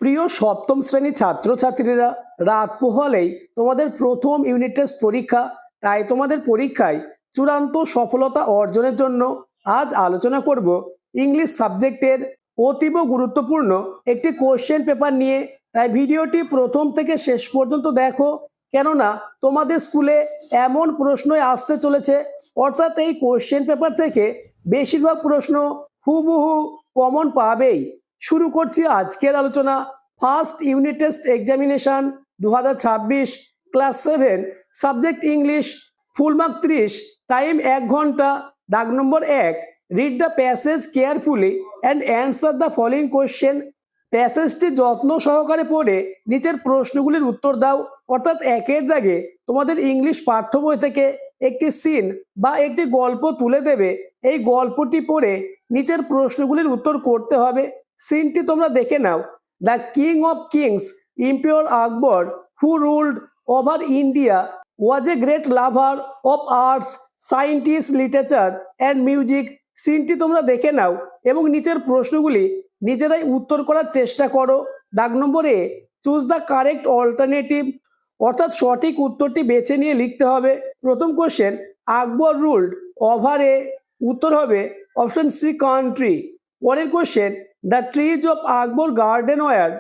প্রিয় সপ্তম শ্রেণী ছাত্রছাত্রীরা, রাত পোহালেই তোমাদের প্রথম ইউনিট টেস্ট পরীক্ষা। তাই তোমাদের পরীক্ষায় চূড়ান্ত সফলতা অর্জনের জন্য আজ আলোচনা করব ইংলিশ সাবজেক্টের অতীব গুরুত্বপূর্ণ একটি কোশ্চেন পেপার নিয়ে। তাই ভিডিওটি প্রথম থেকে শেষ পর্যন্ত দেখো, কেননা তোমাদের স্কুলে এমন প্রশ্নই আসতে চলেছে, অর্থাৎ এই কোশ্চেন পেপার থেকে বেশিরভাগ প্রশ্ন হুবহু কমন পাবেই। শুরু করছি আজকের আলোচনা। First unit test examination 2026, class 7, subject English, full mark 30, time 1 ঘন্টা। দাগ নম্বর 1, read the passage carefully and answer the following question. প্যাসেজটি যত্ন সহকারে পড়ে নিচের প্রশ্নগুলির উত্তর দাও। অর্থাৎ একের দাগে তোমাদের ইংলিশ পাঠ্য বই থেকে একটি সিন বা একটি গল্প তুলে দেবে, এই গল্পটি পড়ে নিচের প্রশ্নগুলির উত্তর করতে হবে। সিনটি তোমরা দেখে নাও। The king of kings emperor Akbar, who ruled over India, was a great lover of arts, scientist, literature and music. সিনটি তোমরা দেখে নাও এবং নিচের প্রশ্নগুলি নিজেরাই উত্তর করার চেষ্টা করো। দাগ নম্বরে, চুজ দ্য কারেক্ট অল্টারনেটিভ, অর্থাৎ সঠিক উত্তরটি বেছে নিয়ে লিখতে হবে। প্রথম question, Akbar ruled over a, উত্তর হবে অপশন সি কান্ট্রি। পরের question, the trees of Akbar garden were,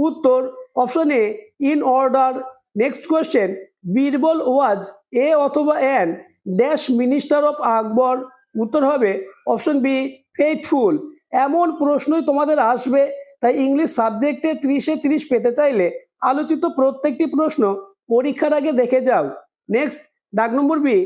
উত্তর option A in order. Next question, Birbal was a অথবা an dash minister of Akbar, উত্তর হবে অপশন বি ফেইথফুল। এমন প্রশ্নই তোমাদের আসবে, তাই ইংলিশ সাবজেক্টে 30-এ 30 পেতে চাইলে আলোচিত প্রত্যেকটি প্রশ্ন পরীক্ষার আগে দেখে যাও। নেক্সট, দাগ নম্বর B,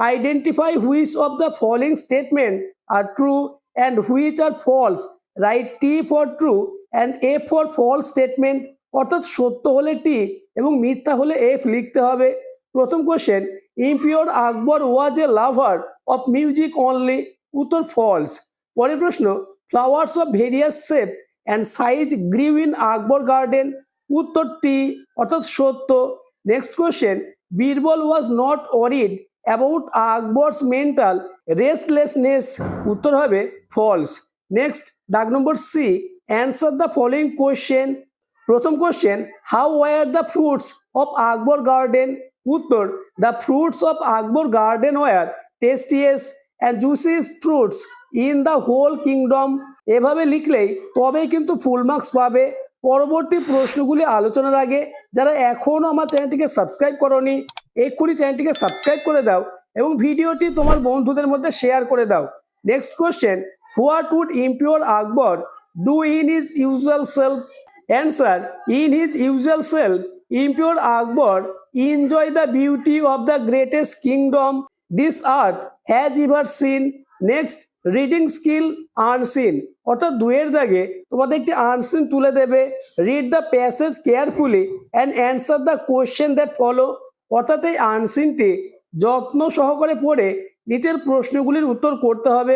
identify which of the following statement are true and which are false. Write T for true and F for false statement, অর্থাৎ সত্য হলে টি এবং মিথ্যা হলে এফ লিখতে হবে। প্রথম question, emperor Akbar was a lover of music only, উত্তর ফলস। পরের প্রশ্ন, flowers of various shape and size grew in Akbar garden, উত্তর টি, অর্থাৎ সত্য। Next question, Birbal was not worried about Akbar's mental restlessness, উত্তর হবে ফলস। নেক্সট, দাগ নম্বর C, answer the following question. প্রথম question, how were the fruits of Akbar garden, উত্তর the fruits of Akbar garden were tastiest and juiciest fruits in the whole kingdom. এভাবে লিখলেই তবেই কিন্তু ফুল মার্কস পাবে। পরবর্তী প্রশ্নগুলি আলোচনার আগে যারা এখনও আমার চ্যানেলটিকে সাবস্ক্রাইব করোনি, এক্ষুনি চ্যানেলটিকে সাবস্ক্রাইব করে দাও এবং ভিডিওটি তোমার বন্ধুদের মধ্যে শেয়ার করে দাও। Next question, what would emperor Akbar do in his usual self, answer in his usual self emperor Akbar enjoy the beauty of the greatest kingdom this earth has ever seen. Next, reading skill unseen, অর্থাৎ দুয়ের দাগে তোমাদের একটি unseen তুলে দেবে। Read the passage carefully and answer the question that follow, অর্থাৎ এই আনসিনটি যত্ন সহকারে পড়ে নিচের প্রশ্নগুলির উত্তর করতে হবে।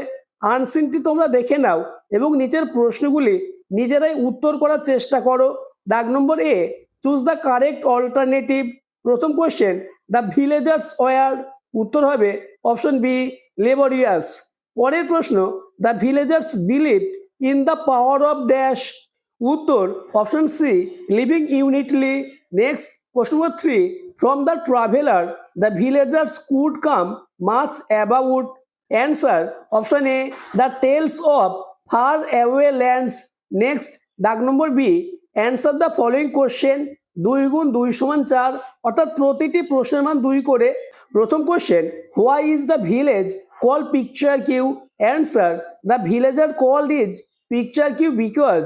আনসিনটি তোমরা দেখে নাও এবং নিচের প্রশ্নগুলি নিজেরাই উত্তর করার চেষ্টা করো। দাগ নম্বর A, choose the correct alternative. প্রথম কোশ্চেন, দ্য ভিলেজার্স ওয়ার, উত্তর হবে অপশন বি লেবরিয়াস। পরের প্রশ্ন, the villagers believe in the power of dash, উত্তর option C living unitedly. Next, question number 3, from the traveller the villagers could come much about, answer option A the tales of far away lands. Next, দাগ নম্বর B, answer the following question. 2 গুণ 2 সমান 4, অর্থাৎ প্রতিটি প্রশ্নের মান 2 করে। প্রথম question, why is the village call picturesque, answer the villager called is picturesque because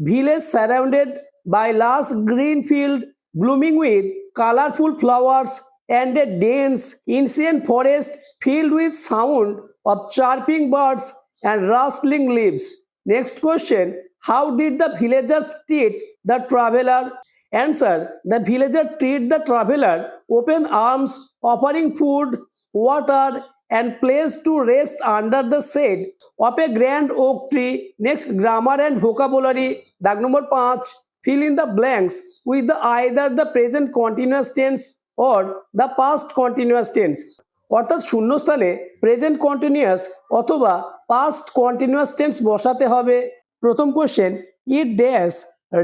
village surrounded by lush green field blooming with colorful flowers and a dense ancient forest filled with sound of chirping birds and rustling leaves. Next question, how did the villagers treat the traveler? Answer, the villager treat the traveler open arms, offering food, water and place to rest under the shade of a grand oak tree. Next, grammar and vocabulary. Dag number 5, fill in the blanks with the either the present continuous tense or the past continuous tense. অর্থাৎ শূন্যস্থানে present continuous অথবা past continuous tense বসাতে হবে। প্রথম question, it dash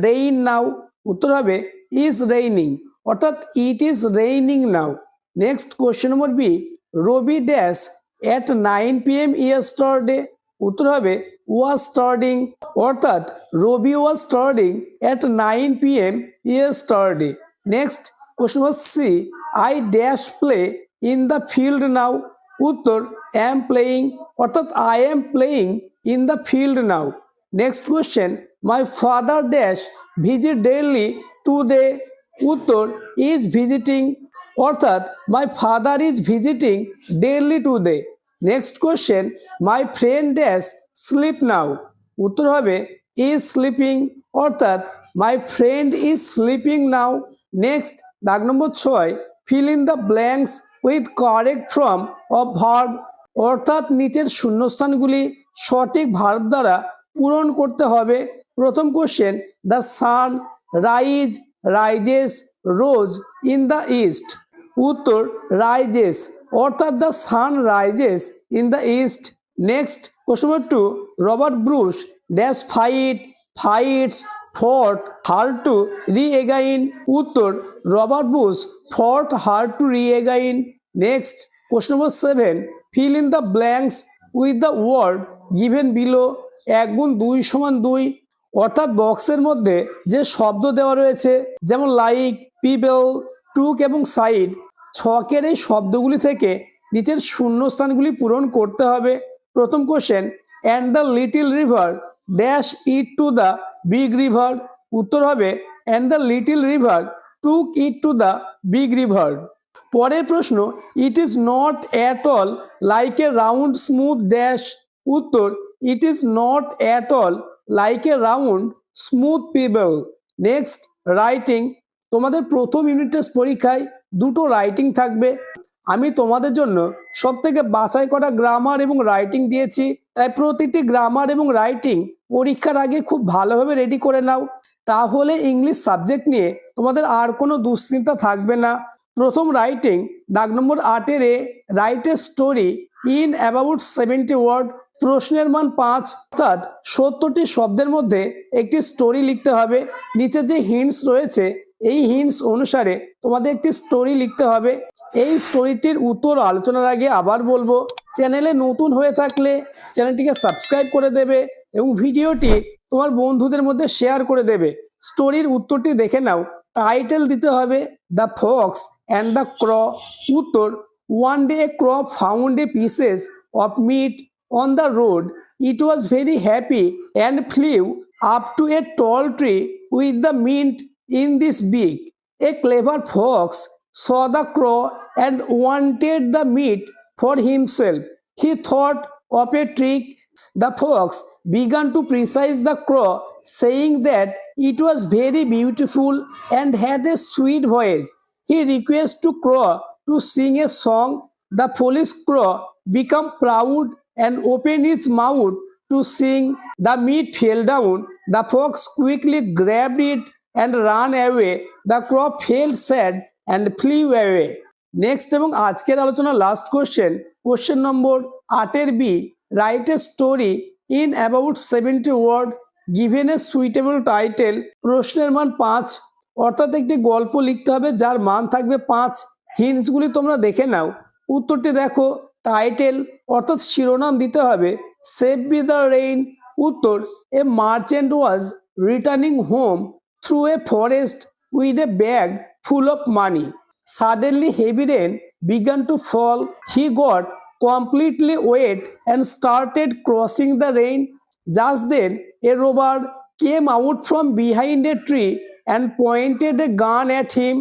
rain now? উত্তর হবে is raining, অর্থাৎ it is raining now. Next question number B, Robi dash at 9 PM yesterday? উত্তর হবে ওয়াজ স্টাডিং, অর্থাৎ Robi was studying at 9 PM yesterday. Next question number C, I dash play in the field now? উত্তর am playing, অর্থাৎ I am playing in the field now. Next question, my father dash visit daily today? উত্তর is visiting, অর্থাৎ my father is visiting daily today. Next question, my friend dash sleep now? উত্তর হবে is sleeping, অর্থাৎ my friend is sleeping now. Next দাগ নম্বর 6, feel in the blanks with correct form of verb? অর্থাৎ নিচের শূন্যস্থানগুলি সঠিক verb দ্বারা পূরণ করতে হবে। প্রথম question, the sun rise rises rose in the east? উত্তর রাইজেস, অর্থাৎ the sun rises in the east. Next question number 2, Robert Bruce dash fights fought her to re again? উত্তর Robert Bruce fought her to re again. Next question number 7, fill in the blanks with the word given below? 1 গুণ 2 সমান 2, অর্থাৎ বক্সের মধ্যে যে শব্দ দেওয়া রয়েছে যেমন লাইক, পিপল, টুক এবং সাইড, ছকের এই শব্দগুলি থেকে নিচের শূন্যস্থানগুলি পূরণ করতে হবে। প্রথম question, and the little river dash it to the big river? উত্তর হবে and the little river took it to the big river. পরের প্রশ্ন, it is not at all like a round smooth dash? উত্তর it is not at all like a round smooth pebble. Next writing, তোমাদের প্রথম unit test পরীক্ষায় 2টো writing থাকবে। আমি তোমাদের জন্য সবথেকে বাছাই করা গ্রামার এবং রাইটিং দিয়েছি, তাই প্রতিটি গ্রামার এবং রাইটিং পরীক্ষার আগে খুব ভালোভাবে রেডি করে নাও, তাহলে ইংলিশ সাবজেক্ট নিয়ে তোমাদের আর কোনো দুশ্চিন্তা থাকবে না। প্রথম রাইটিং, দাগ নম্বর 8 এ, write a story in about 70 word. প্রশ্নের মান 5, অর্থাৎ 70টি শব্দের মধ্যে একটি স্টোরি লিখতে হবে। নিচে যে হিন্টস রয়েছে এই হিন্টস অনুসারে তোমাদের একটি স্টোরি লিখতে হবে। এই স্টোরিটির উত্তর আলোচনার আগে আবার বলবো, চ্যানেলে নতুন হয়ে থাকলে চ্যানেলটিকে সাবস্ক্রাইব করে দেবে এবং ভিডিওটি তোমার বন্ধুদের মধ্যে শেয়ার করে দেবে। স্টোরির উত্তরটি দেখে নাও। টাইটেল দিতে হবে the fox and the crow. উত্তর, one day a crow found a pieces of meat on the road. It was very happy and flew up to a tall tree with the mint in this beak. A clever fox saw the crow and wanted the meat for himself. He thought of a trick. The fox began to praise the crow, saying that it was very beautiful and had a sweet voice. He requested to crow to sing a song. The foolish crow became proud and opened its mouth to sing. The meat fell down. The fox quickly grabbed it and ran away. The crow felt sad and flew away. Next এবং আজকের আলোচনা last question নম্বর 8 B, write a story in about 70 word given a suitable title. প্রশ্নের মান 5, অর্থাৎ একটি গল্প লিখতে হবে যার মান থাকবে 5। হিন্টসগুলি তোমরা দেখে নাও। উত্তরটি দেখো, টাইটেল অর্থাৎ শিরোনাম দিতে হবে সেভ বি দ্য রেইন। উত্তর, a merchant was returning home through a forest with a bag full of money. Suddenly heavy rain began to fall. He got completely wet and started crossing the rain. Just then a robber came out from behind a tree and pointed a gun at him.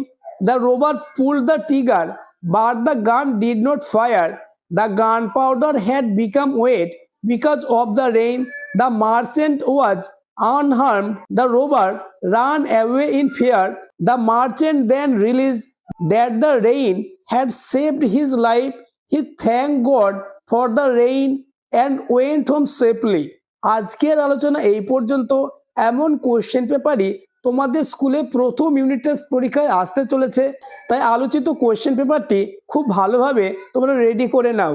The robber pulled the trigger, but the gun did not fire. The gunpowder had become wet because of the rain. The merchant was unharmed. The robber ran away in fear. The merchant then realized that the rain had saved his life. He thanked God for the rain and went home safely. আজকের আলোচনা এই পর্যন্ত। এমন question পেপারই তোমাদের স্কুলে প্রথম unit test পরীক্ষায় আসতে চলেছে, তাই আলোচিত কোশ্চেন পেপারটি খুব ভালোভাবে তোমরা রেডি করে নাও।